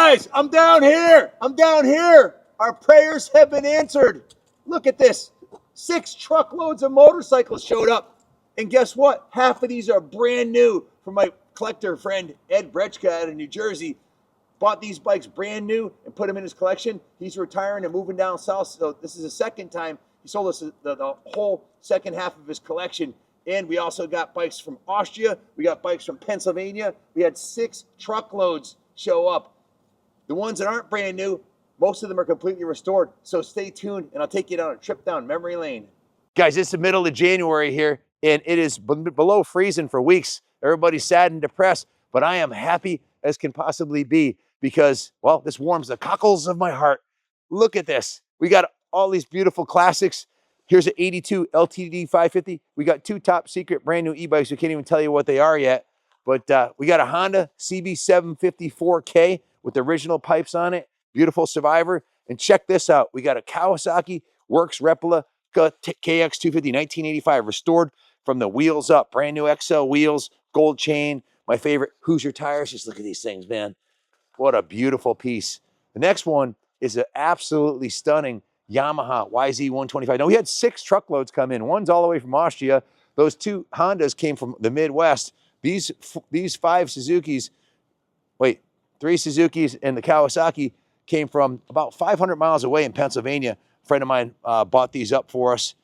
Guys, I'm down here. I'm down here. Our prayers have been answered. Look at this. 6 truckloads of motorcycles showed up. And guess what? Half of these are brand new from my collector friend, Ed Brechka out of New Jersey. Bought these bikes brand new and put them in his collection. He's retiring and moving down south. So this is the second time he sold us the whole second half of his collection. And we also got bikes from Austria. We got bikes from Pennsylvania. We had 6 truckloads show up. The ones that aren't brand new, most of them are completely restored. So stay tuned and I'll take you on a trip down memory lane. Guys, it's the middle of January here and it is below freezing for weeks. Everybody's sad and depressed, but I am happy as can possibly be because, well, this warms the cockles of my heart. Look at this. We got all these beautiful classics. Here's an 82 LTD 550. We got 2 top secret brand new e-bikes. We can't even tell you what they are yet, but we got a Honda CB754K with the original pipes on it. Beautiful Survivor. And check this out. We got a Kawasaki Works Replica KX250 1985 restored from the wheels up. Brand new XL wheels, gold chain. My favorite Hoosier tires. Just look at these things, man. What a beautiful piece. The next one is an absolutely stunning Yamaha YZ125. Now, we had 6 truckloads come in. One's all the way from Austria. Those 2 Hondas came from the Midwest. These 5 Suzukis, 3 Suzukis and the Kawasaki came from about 500 miles away in Pennsylvania. A friend of mine bought these up for us.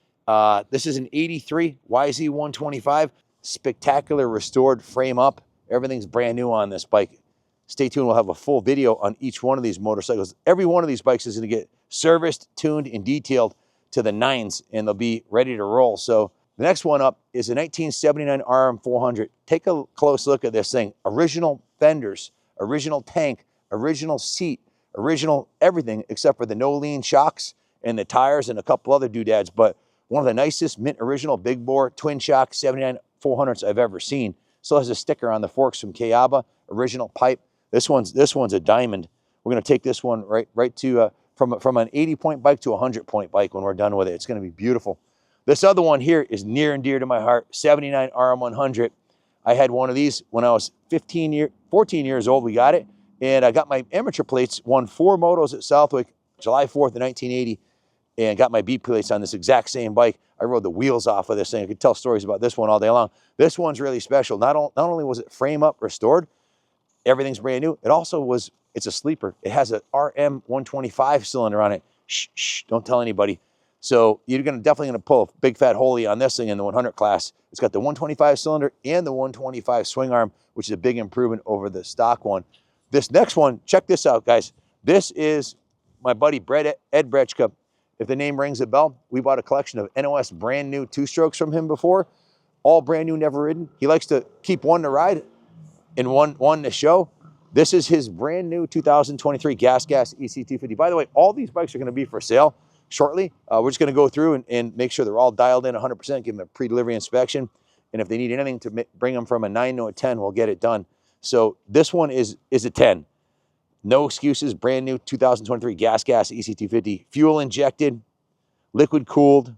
This is an 83 YZ125. Spectacular restored frame up. Everything's brand new on this bike. Stay tuned. We'll have a full video on each one of these motorcycles. Every one of these bikes is going to get serviced, tuned, and detailed to the 9s, and they'll be ready to roll. So the next one up is a 1979 RM400. Take a close look at this thing. Original fenders, original tank, original seat, original everything except for the no lean shocks and the tires and a couple other doodads. But one of the nicest mint original big bore twin shock 79 400s I've ever seen. Still has a sticker on the forks from Kayaba. Original pipe. This one's a diamond. We're going to take this one right to from an 80-point bike to a 100-point bike when we're done with it. It's going to be beautiful. This other one here is near and dear to my heart. 79 RM100. I had one of these when I was 14 years old. We got it, and I got my amateur plates. Won 4 motos at Southwick, July 4th of 1980, and got my B plates on this exact same bike. I rode the wheels off of this thing. I could tell stories about this one all day long. This one's really special. Not only was it frame up restored, everything's brand new. It's a sleeper. It has a RM125 cylinder on it. Shh, don't tell anybody. So you're definitely gonna pull a big fat holy on this thing in the 100 class. It's got the 125 cylinder and the 125 swing arm, which is a big improvement over the stock one. This next one, check this out, guys. This is my buddy Ed Brechka. If the name rings a bell, we bought a collection of NOS brand new 2-strokes from him before. All brand new, never ridden. He likes to keep one to ride and one to show. This is his brand new 2023 Gas EC250. By the way, all these bikes are going to be for sale shortly. We're just going to go through and make sure they're all dialed in 100%, give them a pre-delivery inspection. And if they need anything to bring them from a 9 to a 10, we'll get it done. So this one is a 10. No excuses, brand new 2023 Gas EC250. Fuel injected, liquid cooled,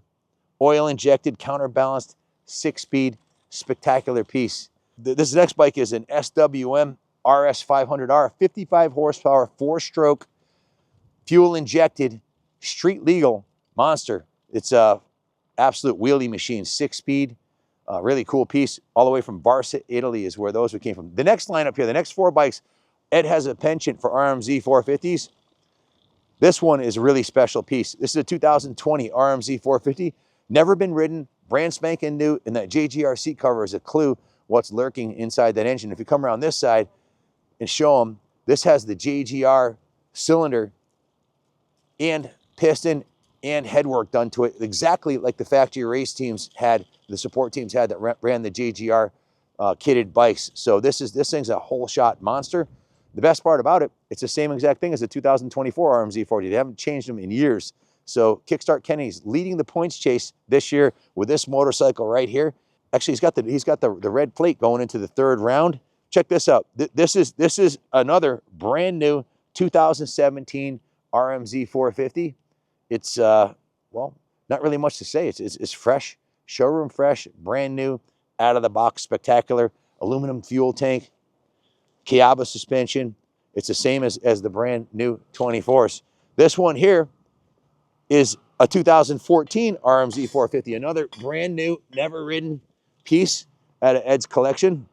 oil injected, counterbalanced, 6-speed, spectacular piece. This next bike is an SWM RS500R, 55 horsepower, 4-stroke, fuel injected, street legal monster. It's a absolute wheelie machine, 6-speed, really cool piece. All the way from Barca, Italy is where those came from. The next lineup here, the next 4 bikes, Ed has a penchant for RMZ 450s. This one is a really special piece. This is a 2020 RMZ 450. Never been ridden, brand spanking new, and that JGR seat cover is a clue what's lurking inside that engine. If you come around this side and show them, this has the JGR cylinder and piston and headwork done to it, exactly like the factory race teams had, the support teams had that ran the JGR kitted bikes. So this thing's a whole shot monster. The best part about it, it's the same exact thing as the 2024 RMZ 40. They haven't changed them in years. So Kickstart Kenny's leading the points chase this year with this motorcycle right here. Actually, he's got the red plate going into the 3rd round. Check this out. This is another brand new 2017 RMZ 450. It's well, not really much to say. It's fresh, showroom fresh, brand new, out of the box, spectacular, aluminum fuel tank, Kayaba suspension. It's the same as the brand new 24s. This one here is a 2014 RMZ 450, another brand new, never ridden piece out of Ed's collection.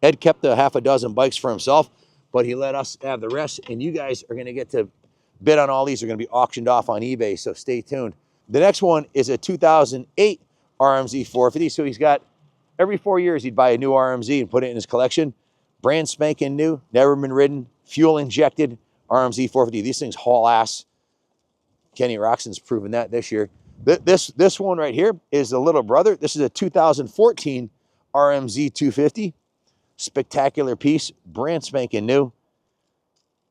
Ed kept a half a dozen bikes for himself, but he let us have the rest, and you guys are going to get to bid on all these. They're going to be auctioned off on eBay, so stay tuned. The next one is a 2008 RMZ 450. So he's got, every 4 years, he'd buy a new RMZ and put it in his collection. Brand spanking new, never been ridden, fuel injected RMZ 450. These things haul ass. Kenny Roxon's proven that this year. This one right here is the little brother. This is a 2014 RMZ 250. Spectacular piece, brand spanking new.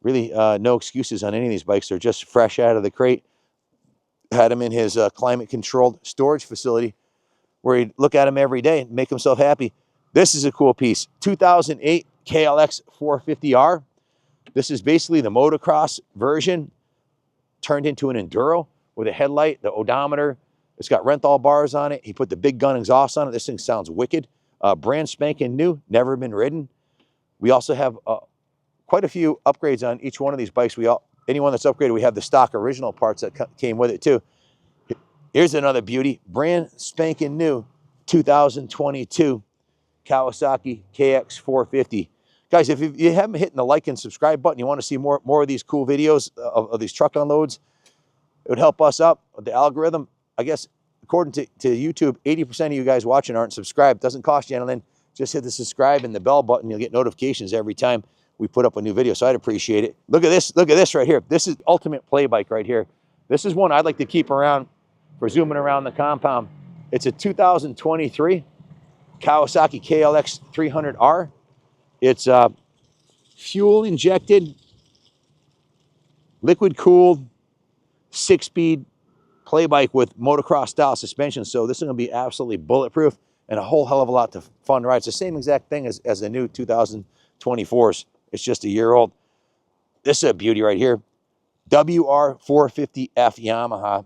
Really no excuses on any of these bikes. They're just fresh out of the crate. Had him in his climate-controlled storage facility where he'd look at him every day and make himself happy. This is a cool piece. 2008 KLX 450R. This is basically the motocross version turned into an enduro with a headlight, the odometer. It's got Renthal bars on it. He put the big gun exhaust on it. This thing sounds wicked. Brand spanking new, never been ridden. We also have quite a few upgrades on each one of these bikes. Anyone that's upgraded, we have the stock original parts that came with it too. Here's another beauty, brand spanking new 2022 Kawasaki KX 450. Guys, if you haven't hit the like and subscribe button, you want to see more of these cool videos of these truck unloads, it would help us out with the algorithm. I guess according to YouTube, 80% of you guys watching aren't subscribed. Doesn't cost you anything. Just hit the subscribe and the bell button. You'll get notifications every time we put up a new video, so I'd appreciate it. Look at this. Look at this right here. This is ultimate play bike right here. This is one I'd like to keep around for zooming around the compound. It's a 2023 Kawasaki KLX 300R. It's fuel injected, liquid cooled, 6-speed play bike with motocross style suspension. So this is going to be absolutely bulletproof and a whole hell of a lot of fun to ride. It's the same exact thing as the new 2024s. It's just a year old. This is a beauty right here. WR450F Yamaha.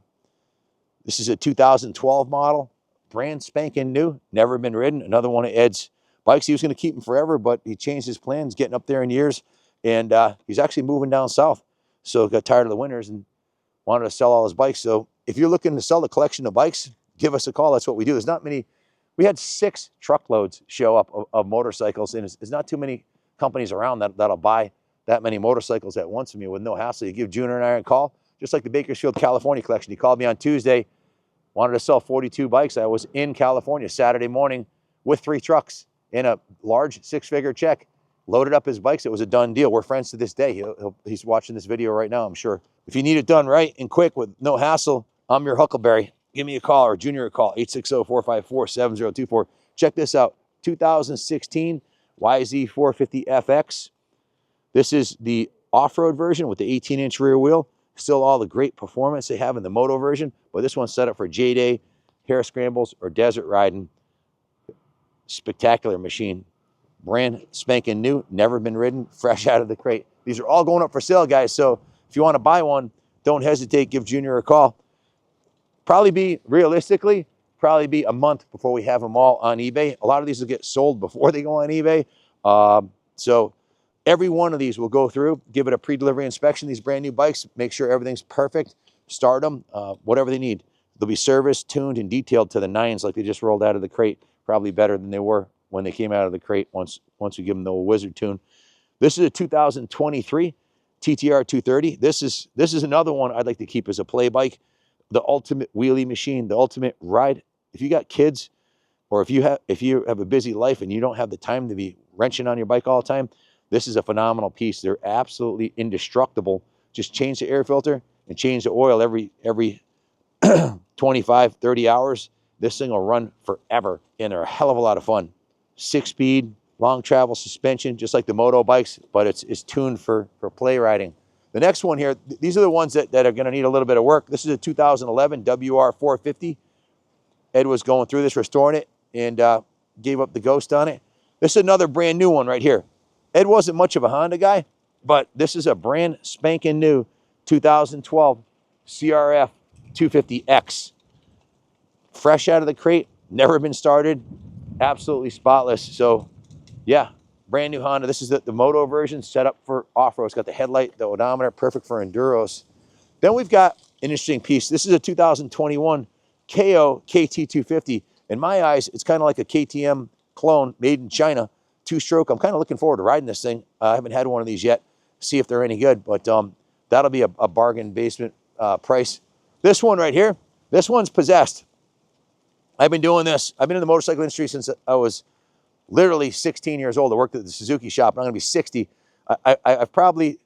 This is a 2012 model. Brand spanking new. Never been ridden. Another one of Ed's bikes. He was going to keep them forever, but he changed his plans, getting up there in years. And he's actually moving down south. So got tired of the winters and wanted to sell all his bikes. So if you're looking to sell a collection of bikes, give us a call. That's what we do. There's not many. We had 6 truckloads show up of motorcycles, and there's not too many companies around that'll buy that many motorcycles at once from you with no hassle. You give Junior and I a call, just like the Bakersfield, California collection. He called me on Tuesday, wanted to sell 42 bikes. I was in California Saturday morning with 3 trucks in a large 6-figure check, loaded up his bikes. It was a done deal. We're friends to this day. He's watching this video right now, I'm sure. If you need it done right and quick with no hassle, I'm your Huckleberry. Give me a call or Junior a call, 860-454-7024. Check this out, 2016 YZ450FX. This is the off-road version with the 18-inch rear wheel. Still all the great performance they have in the moto version, but this one's set up for J-Day, hair scrambles, or desert riding. Spectacular machine. Brand spanking new, never been ridden, fresh out of the crate. These are all going up for sale, guys, so if you want to buy one, don't hesitate, give Junior a call. Realistically, probably be a month before we have them all on eBay. A lot of these will get sold before they go on eBay. So every one of these will go through, give it a pre-delivery inspection, these brand new bikes, make sure everything's perfect, start them, whatever they need. They'll be serviced, tuned, and detailed to the 9s like they just rolled out of the crate, probably better than they were when they came out of the crate once we give them the old Wizard tune. This is a 2023 TTR 230. This is another one I'd like to keep as a play bike. The ultimate wheelie machine, the ultimate ride. If you got kids, or if you have a busy life and you don't have the time to be wrenching on your bike all the time, this is a phenomenal piece. They're absolutely indestructible. Just change the air filter and change the oil every 25, 30 hours. This thing will run forever, and they're a hell of a lot of fun. 6-speed, long travel suspension, just like the moto bikes, but it's tuned for play riding. The next one here, these are the ones that are going to need a little bit of work. This is a 2011 WR450. Ed was going through this, restoring it, and gave up the ghost on it. This is another brand new one right here. Ed wasn't much of a Honda guy, but this is a brand spanking new 2012 CRF 250X. Fresh out of the crate, never been started, absolutely spotless. So, yeah, brand new Honda. This is the moto version, set up for off-road. It's got the headlight, the odometer, perfect for enduros. Then we've got an interesting piece. This is a 2021 KO KT250. In my eyes, it's kind of like a KTM clone made in China, two-stroke. I'm kind of looking forward to riding this thing. I haven't had one of these yet. See if they're any good, but that'll be a bargain basement price. This one right here, this one's possessed. I've been doing this. I've been in the motorcycle industry since I was literally 16 years old. I worked at the Suzuki shop, and I'm going to be 60. I've probably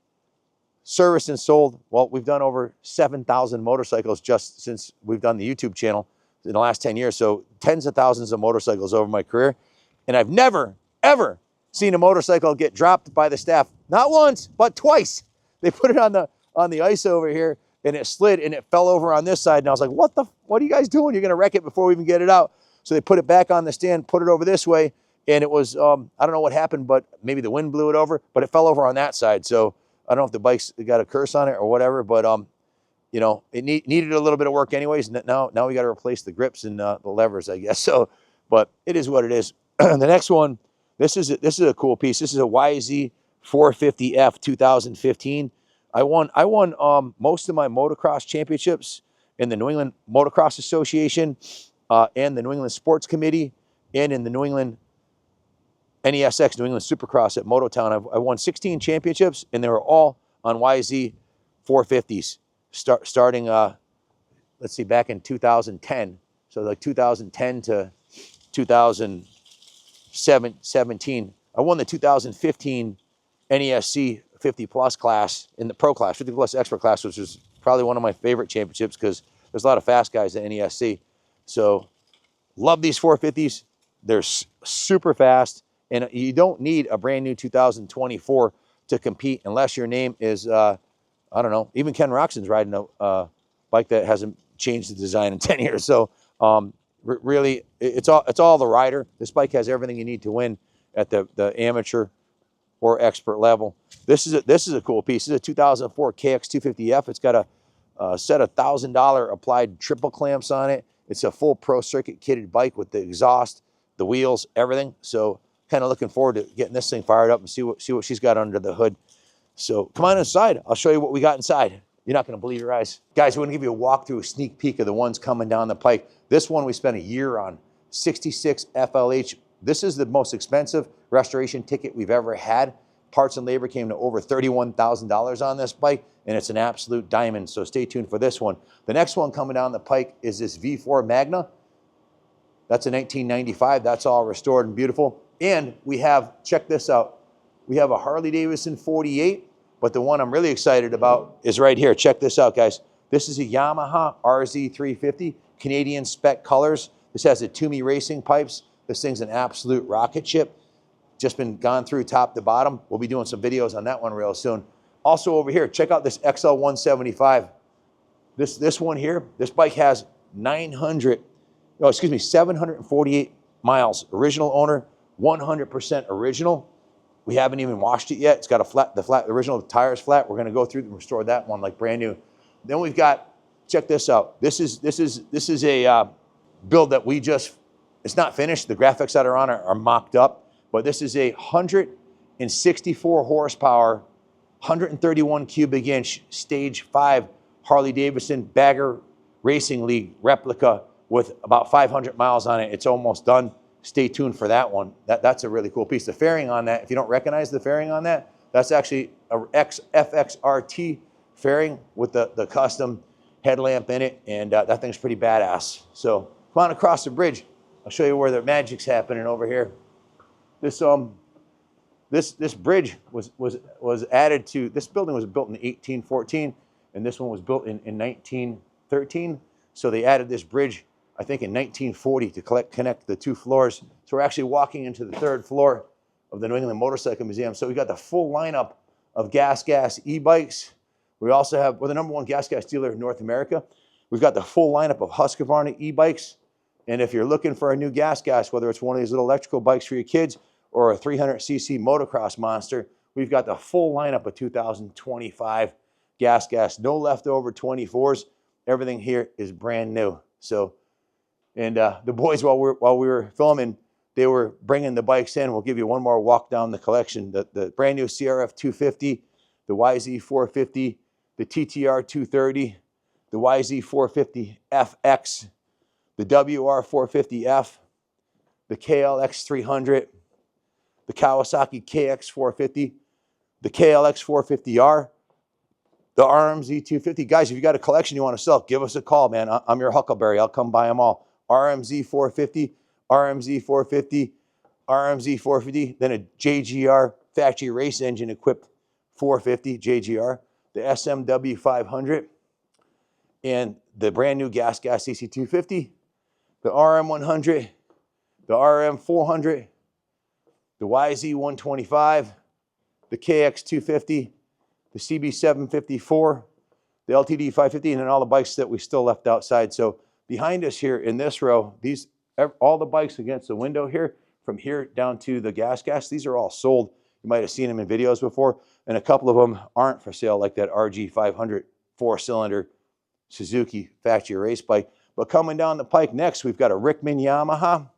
serviced and sold, well, we've done over 7,000 motorcycles just since we've done the YouTube channel in the last 10 years. So tens of thousands of motorcycles over my career. And I've never, ever seen a motorcycle get dropped by the staff. Not once, but twice. They put it on the ice over here, and it slid, and it fell over on this side. And I was like, what are you guys doing? You're going to wreck it before we even get it out. So they put it back on the stand, put it over this way, and it was, I don't know what happened, but maybe the wind blew it over, but it fell over on that side. So I don't know if the bike's got a curse on it or whatever, but you know, it needed a little bit of work anyways. Now we got to replace the grips and the levers, I guess. So, but it is what it is. The next one, this is a cool piece. This is a YZ 450F 2015. I won most of my motocross championships in the New England Motocross Association and the New England Sports Committee and in the New England NESX, New England Supercross at Mototown. I won 16 championships, and they were all on YZ 450s, starting, let's see, back in 2010. So like 2010 to 2017. I won the 2015 NESC 50 plus class in the pro class, 50 plus expert class, which was probably one of my favorite championships because there's a lot of fast guys at NESC. So love these 450s. They're super fast, and you don't need a brand new 2024 to compete unless your name is, I don't know, even Ken Roxon's riding a bike that hasn't changed the design in 10 years. So really, it's all the rider. This bike has everything you need to win at the amateur or expert level. This is a cool piece. This is a 2004 KX250F. It's got a set of $1,000 applied triple clamps on it. It's a full pro circuit kitted bike with the exhaust, the wheels, everything. So kind of looking forward to getting this thing fired up and see what she's got under the hood. So come on inside. I'll show you what we got inside. You're not going to believe your eyes. Guys, we're going to give you a walkthrough, a sneak peek of the ones coming down the pike. This one we spent a year on, 66 FLH. This is the most expensive restoration ticket we've ever had. Parts and labor came to over $31,000 on this bike, and it's an absolute diamond, so stay tuned for this one. The next one coming down the pike is this V4 Magna. That's a 1995. That's all restored and beautiful. And we have, check this out, we have a Harley-Davidson 48, but the one I'm really excited about is right here. Check this out, guys. This is a Yamaha RZ350, Canadian spec colors. This has the Toomey Racing pipes. This thing's an absolute rocket ship. Just been gone through top to bottom. We'll be doing some videos on that one real soon. Also over here, check out this XL175. This one here, this bike has 748 miles. Original owner, 100% original. We haven't even washed it yet. It's got the original tires flat. We're gonna go through and restore that one like brand new. Then we've got, check this out. This is a build that it's not finished. The graphics that are on are mocked up. But this is a 164 horsepower, 131 cubic inch, stage 5 Harley-Davidson Bagger Racing League replica with about 500 miles on it. It's almost done. Stay tuned for that one. That's a really cool piece. The fairing on that, if you don't recognize the fairing on that, that's actually a FXRT fairing with the custom headlamp in it, and that thing's pretty badass. So come on across the bridge. I'll show you where the magic's happening over here. This bridge was added to, this building was built in 1814, and this one was built in 1913. So they added this bridge, I think, in 1940 to connect the two floors. So we're actually walking into the third floor of the New England Motorcycle Museum. So we got the full lineup of gas e-bikes. We also have, we're the #1 gas dealer in North America. We've got the full lineup of Husqvarna e-bikes. And if you're looking for a new gas, whether it's one of these little electrical bikes for your kids or a 300cc motocross monster, we've got the full lineup of 2025 gas, no leftover 24s. Everything here is brand new. So, and the boys, while we were filming, they were bringing the bikes in. We'll give you one more walk down the collection. The brand new CRF 250, the YZ 450, the TTR 230, the YZ 450 FX, the WR 450F, the KLX 300, the Kawasaki KX 450, the KLX 450R, the RMZ 250. Guys, if you got a collection you want to sell, give us a call, man. I'm your Huckleberry. I'll come buy them all. RMZ 450, RMZ 450, RMZ 450, then a JGR factory race engine equipped 450 JGR, the SMW 500, and the brand new gas CC 250, the RM 100, the RM 400, the YZ 125, the KX 250, the CB 754, the LTD 550, and then all the bikes that we still left outside. So behind us here in this row, all the bikes against the window here, from here down to the gas, these are all sold. You might have seen them in videos before, and a couple of them aren't for sale, like that RG 500 4-cylinder Suzuki factory race bike. But coming down the pike next, we've got a Rickman Yamaha.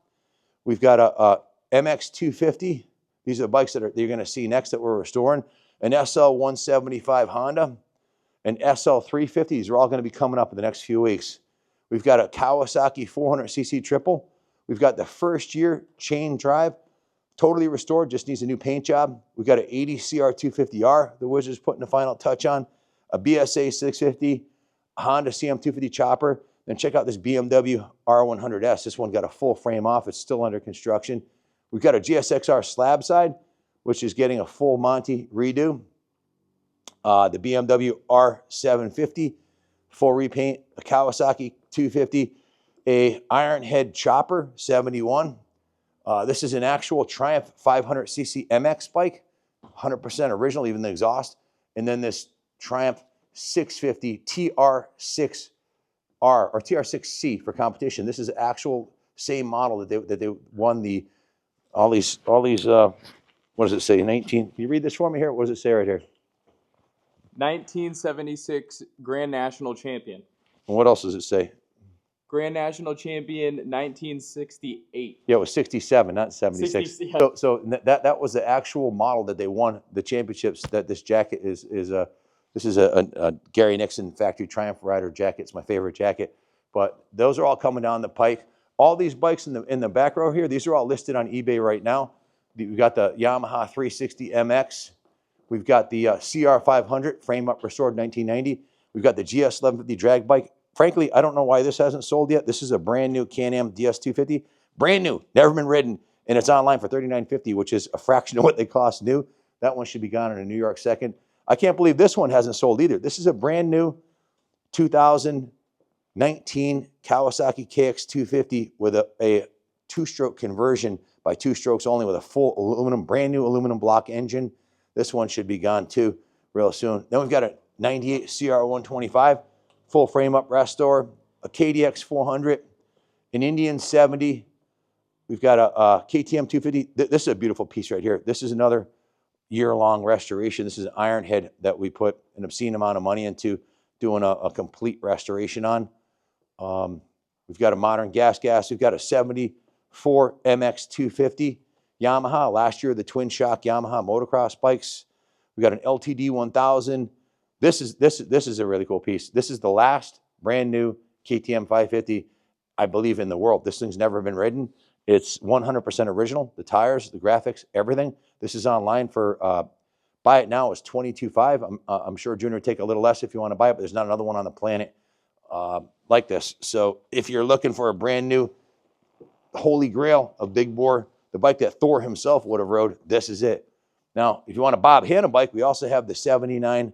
We've got a MX 250. These are the bikes that you're going to see next that we're restoring. An SL 175 Honda, an SL 350. These are all going to be coming up in the next few weeks. We've got a Kawasaki 400cc triple. We've got the first year chain drive, totally restored, just needs a new paint job. We've got an 80 CR 250R, the Wizard's putting the final touch on, a BSA 650, a Honda CM 250 chopper. Then check out this BMW R100S. This one got a full frame off. It's still under construction. We've got a GSXR slab side, which is getting a full Monty redo. The BMW R750, full repaint, a Kawasaki 250, a Ironhead Chopper 71. This is an actual Triumph 500cc MX bike, 100% original, even the exhaust. And then this Triumph 650 TR6R or TR6C for competition. This is actual same model that they won all these. What does it say? 19. Can you read this for me here? What does it say right here? 1976 Grand National Champion. And what else does it say? Grand National Champion 1968. Yeah, it was 67, not 76. Yeah. So that was the actual model that they won the championships. That this jacket is this is a Gary Nixon factory Triumph Rider jacket. It's my favorite jacket. But those are all coming down the pike. All these bikes in the back row here, these are all listed on eBay right now. We've got the Yamaha 360 MX. We've got the CR500, frame up restored 1990. We've got the GS 1150 drag bike. Frankly, I don't know why this hasn't sold yet. This is a brand new Can-Am DS250. Brand new, never been ridden, and it's online for $39.50, which is a fraction of what they cost new. That one should be gone in a New York second. I can't believe this one hasn't sold either. This is a brand new 2019 Kawasaki KX250 with a two-stroke conversion by 2 strokes only with a full aluminum, brand new aluminum block engine. This one should be gone too real soon. Then we've got a 98 CR125, full frame up restore, a KDX 400, an Indian 70. We've got a KTM 250. This is a beautiful piece right here. This is another year-long restoration. This is an Ironhead that we put an obscene amount of money into doing a complete restoration on. We've got a modern gas. We've got a 74 MX 250 Yamaha. Last year, the twin shock Yamaha motocross bikes. We got an LTD 1000. This is a really cool piece. This is the last brand new KTM 550, I believe, in the world. This thing's never been ridden. It's 100% original. The tires, the graphics, everything. This is online for buy it now. It's $22.5. I'm sure Junior would take a little less if you want to buy it, but there's not another one on the planet like this. So if you're looking for a brand new holy grail of big bore, the bike that Thor himself would have rode, this is it. Now, if you want a Bob Hanna bike, we also have the 79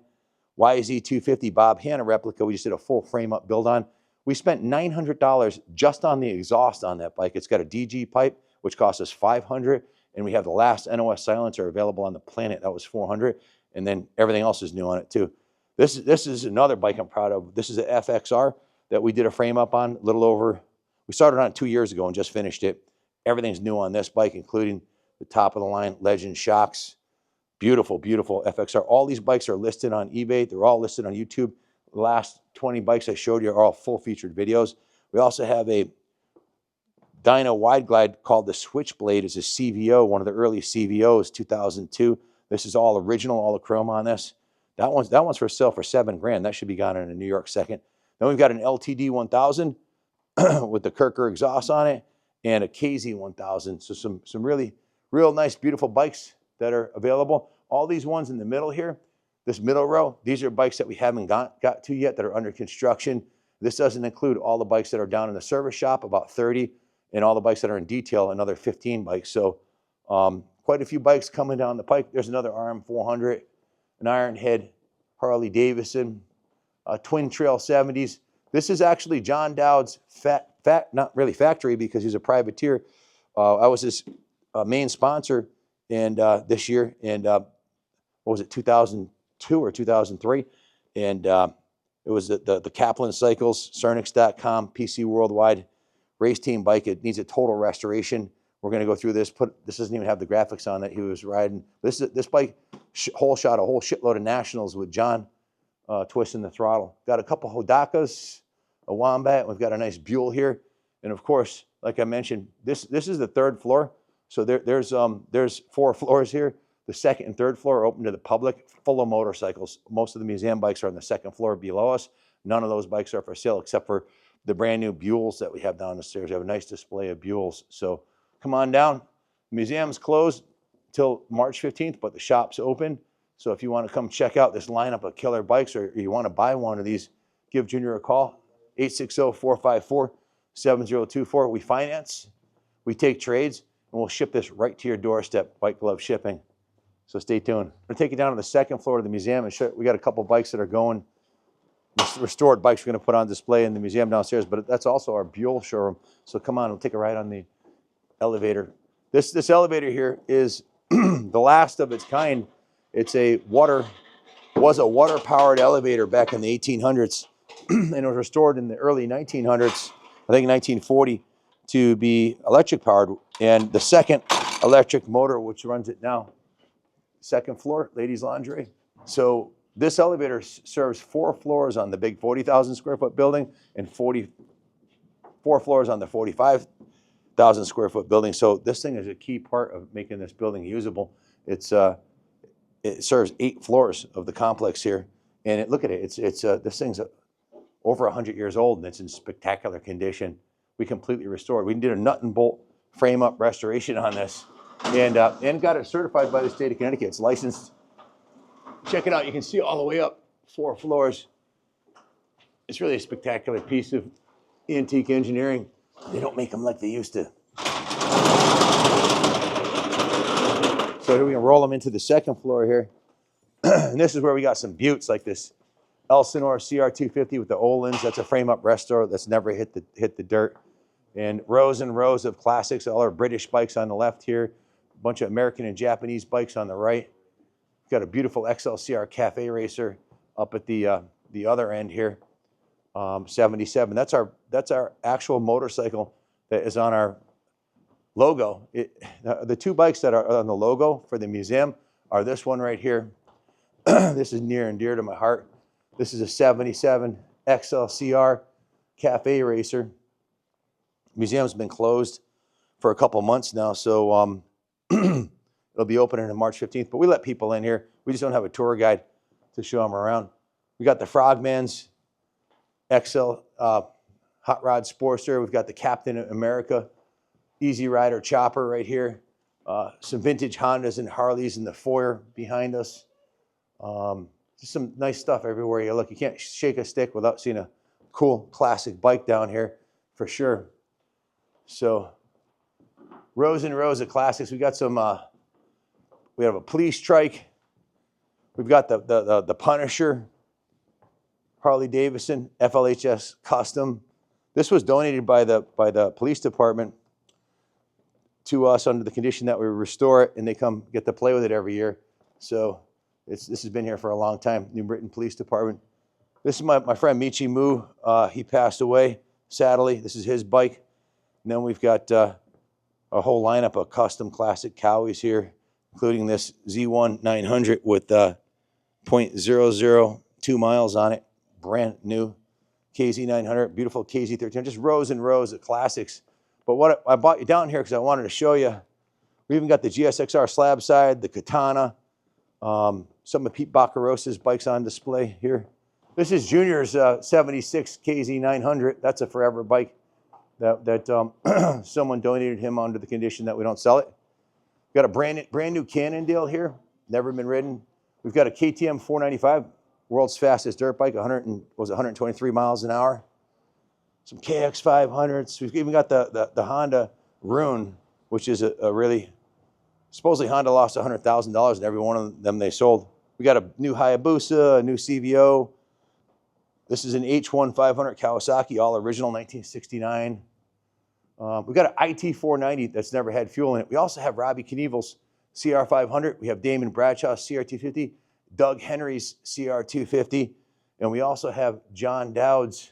YZ250 Bob Hanna replica. We just did a full frame up build on. We spent $900 just on the exhaust on that bike. It's got a DG pipe, which cost us $500, and we have the last NOS silencer available on the planet. That was $400, and then everything else is new on it too. This is another bike I'm proud of. This is a FXR that we did a frame up on a little over. We started on it 2 years ago and just finished it. Everything's new on this bike, including the top of the line Legend shocks. Beautiful, beautiful FXR. All these bikes are listed on eBay. They're all listed on YouTube. The last 20 bikes I showed you are all full featured videos. We also have a dyno wide glide called the Switchblade. Is a CVO, one of the early CVOs, 2002. This is all original, all the chrome on this. That one's for sale for $7,000. That should be gone in a New York second. Then we've got an LTD 1000 with the Kirker exhaust on it and a KZ 1000. So some really real nice, beautiful bikes that are available. All these ones in the middle here, this middle row, these are bikes that we haven't got to yet that are under construction. This doesn't include all the bikes that are down in the service shop, about 30, and all the bikes that are in detail, another 15 bikes. So quite a few bikes coming down the pike. There's another RM400, an Ironhead, Harley Davidson, Twin Trail 70s. This is actually John Dowd's not really factory because he's a privateer. I was his main sponsor and this year, and what was it, 2002 or 2003? And it was the Kaplan Cycles, Cernix.com, PC Worldwide race team bike. It needs a total restoration. We're going to go through this. This doesn't even have the graphics on that he was riding. This bike whole shot a whole shitload of nationals with John twisting the throttle. Got a couple Hodakas, a Wombat. We've got a nice Buell here, and of course, like I mentioned, this is the third floor. So there's 4 floors here. The second and third floor are open to the public, full of motorcycles. Most of the museum bikes are on the second floor below us. None of those bikes are for sale except for the brand new Buells that we have down the stairs. We have a nice display of Buells. So come on down. The museum's closed till March 15th, but the shop's open. So if you want to come check out this lineup of killer bikes or you want to buy one of these, give Junior a call, 860-454-7024. We finance, we take trades, and we'll ship this right to your doorstep, white glove shipping. So stay tuned. I'm going to take you down to the second floor of the museum and show. We got a couple bikes that are going, restored bikes we're going to put on display in the museum downstairs, but that's also our Buell showroom. So come on, we'll take a ride on the elevator. This elevator here is the last of its kind. It's was a water-powered elevator back in the 1800s, and it was restored in the early 1900s, I think 1940, to be electric-powered. And the second electric motor, which runs it now, second floor, ladies' lingerie. So this elevator serves 4 floors on the big 40,000 square foot building and 44 floors on the 45,000 square foot building. So this thing is a key part of making this building usable. It serves 8 floors of the complex here, and look at it. This thing's over 100 years old and it's in spectacular condition. We completely restored. We did a nut and bolt frame up restoration on this, and got it certified by the state of Connecticut. It's licensed. Check it out. You can see all the way up 4 floors. It's really a spectacular piece of antique engineering. They don't make them like they used to. So here we can roll them into the second floor here. And this is where we got some buttes like this Elsinore CR250 with the Olins. That's a frame-up restore that's never hit the dirt. And rows of classics. All our British bikes on the left here. A bunch of American and Japanese bikes on the right. We've got a beautiful XLCR Cafe Racer up at the other end here. 77. That's our actual motorcycle that is on our logo. The 2 bikes that are on the logo for the museum are this one right here. This is near and dear to my heart. This is a 77 XLCR Cafe Racer. Museum's been closed for a couple months now, so it'll be opening on March 15th. But we let people in here. We just don't have a tour guide to show them around. We got the Frogman's XL Hot Rod Sportster. We've got the Captain America Easy Rider Chopper right here. Some vintage Hondas and Harleys in the foyer behind us. Just some nice stuff everywhere you look. You can't shake a stick without seeing a cool classic bike down here for sure. So rows and rows of classics. We got some, we have a Police Trike. We've got the Punisher, Harley Davidson, FLHS Custom. This was donated by the police department to us under the condition that we restore it and they come get to play with it every year. So this has been here for a long time, New Britain Police Department. This is my friend Michi Moo. He passed away, sadly. This is his bike. And then we've got a whole lineup of custom classic Cowies here, including this Z1 900 with 0.002 miles on it. Brand new KZ 900, beautiful KZ 1300, just rows and rows of classics. But what I brought you down here because I wanted to show you, we even got the GSXR slab side, the Katana, some of Pete Baccarossa's bikes on display here. This is Junior's 76 KZ 900. That's a forever bike that someone donated him under the condition that we don't sell it. Got a brand new Cannondale here, never been ridden. We've got a KTM 495, world's fastest dirt bike, 123 miles an hour. Some KX 500s. We've even got the Honda Rune, which is a really, supposedly Honda lost $100,000 in every one of them they sold. We got a new Hayabusa, a new CVO. This is an H1 500 Kawasaki, all original, 1969. We got an IT 490 that's never had fuel in it. We also have Robbie Knievel's CR 500. We have Damon Bradshaw's CR 250, Doug Henry's CR 250, and we also have John Dowd's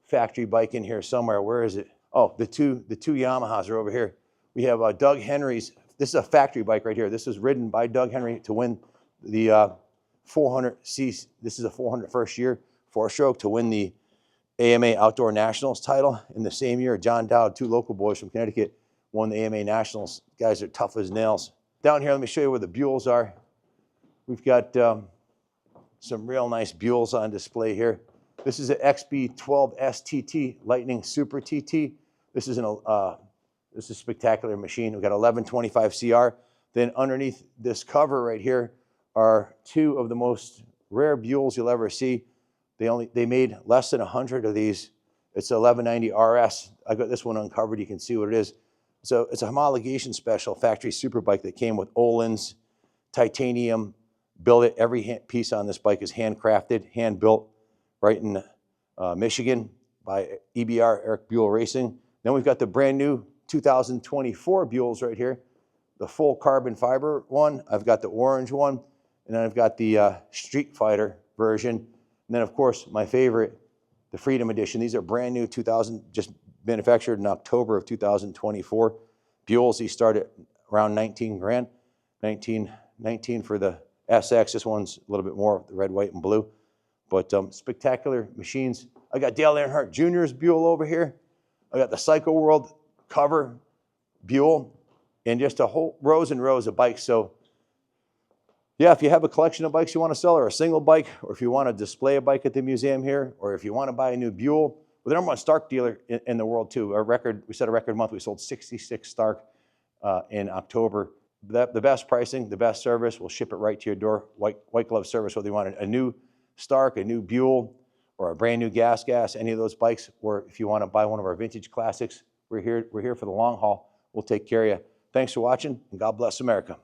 factory bike in here somewhere. Where is it? Oh, the two Yamahas are over here. We have Doug Henry's. This is a factory bike right here. This was ridden by Doug Henry to win the 400C. This is a 400 first year, 4-stroke to win the AMA Outdoor Nationals title. In the same year, John Dowd, two local boys from Connecticut, won the AMA Nationals. Guys are tough as nails. Down here, let me show you where the Buells are. We've got some real nice Buells on display here. This is an XB12 STT Lightning Super TT. This is a spectacular machine. We've got 1125 CR. Then underneath this cover right here are two of the most rare Buells you'll ever see. They made less than 100 of these. It's a 1190 RS. I got this one uncovered. You can see what it is. So it's a homologation special factory super bike that came with Öhlins, titanium, built it. Every piece on this bike is handcrafted, hand built, right in Michigan by EBR, Eric Buell Racing. Then we've got the brand new 2024 Buells right here, the full carbon fiber one. I've got the orange one, and then I've got the Street Fighter version. And then, of course, my favorite, the Freedom Edition. These are brand new, just manufactured in October of 2024. Buells, these start at around 19 grand, 19 for the SX. This one's a little bit more, the red, white, and blue. But spectacular machines. I got Dale Earnhardt Jr.'s Buell over here. I got the Cycle World cover Buell, and just a whole rows and rows of bikes. So yeah, if you have a collection of bikes you want to sell, or a single bike, or if you want to display a bike at the museum here, or if you want to buy a new Buell, we're the #1 Stark dealer in the world too. We set a record month. We sold 66 Stark in October. The best pricing, the best service. We'll ship it right to your door. White glove service, whether you want a new Stark, a new Buell, or a brand new gas, any of those bikes, or if you want to buy one of our vintage classics, we're here for the long haul. We'll take care of you. Thanks for watching, and God bless America.